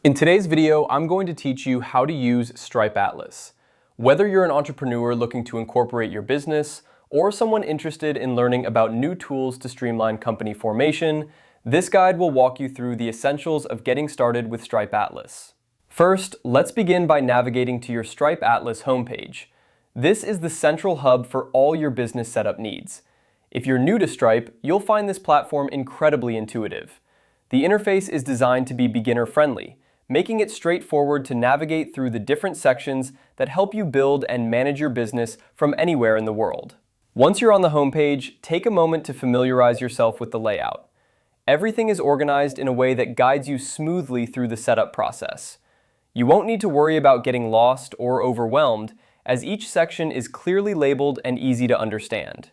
In today's video, I'm going to teach you how to use Stripe Atlas. Whether you're an entrepreneur looking to incorporate your business or someone interested in learning about new tools to streamline company formation, this guide will walk you through the essentials of getting started with Stripe Atlas. First, let's begin by navigating to your Stripe Atlas homepage. This is the central hub for all your business setup needs. If you're new to Stripe, you'll find this platform incredibly intuitive. The interface is designed to be beginner-friendly, making it straightforward to navigate through the different sections that help you build and manage your business from anywhere in the world. Once you're on the homepage, take a moment to familiarize yourself with the layout. Everything is organized in a way that guides you smoothly through the setup process. You won't need to worry about getting lost or overwhelmed, as each section is clearly labeled and easy to understand.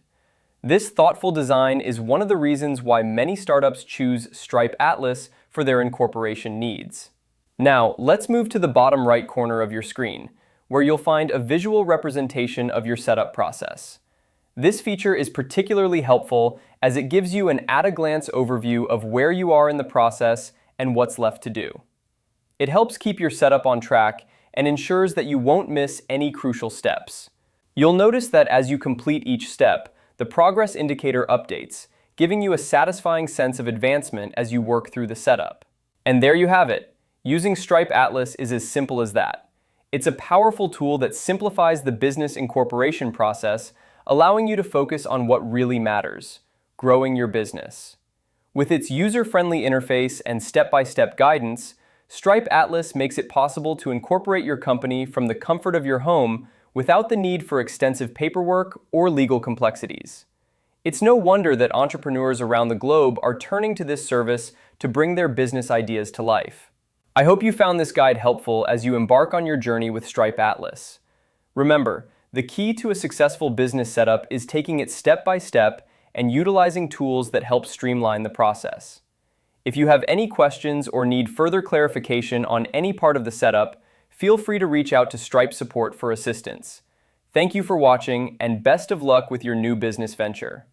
This thoughtful design is one of the reasons why many startups choose Stripe Atlas for their incorporation needs. Now, let's move to the bottom right corner of your screen, where you'll find a visual representation of your setup process. This feature is particularly helpful as it gives you an at-a-glance overview of where you are in the process and what's left to do. It helps keep your setup on track and ensures that you won't miss any crucial steps. You'll notice that as you complete each step, the progress indicator updates, giving you a satisfying sense of advancement as you work through the setup. And there you have it. Using Stripe Atlas is as simple as that. It's a powerful tool that simplifies the business incorporation process, allowing you to focus on what really matters: growing your business. With its user-friendly interface and step-by-step guidance, Stripe Atlas makes it possible to incorporate your company from the comfort of your home without the need for extensive paperwork or legal complexities. It's no wonder that entrepreneurs around the globe are turning to this service to bring their business ideas to life. I hope you found this guide helpful as you embark on your journey with Stripe Atlas. Remember, the key to a successful business setup is taking it step by step and utilizing tools that help streamline the process. If you have any questions or need further clarification on any part of the setup, feel free to reach out to Stripe support for assistance. Thank you for watching, and best of luck with your new business venture.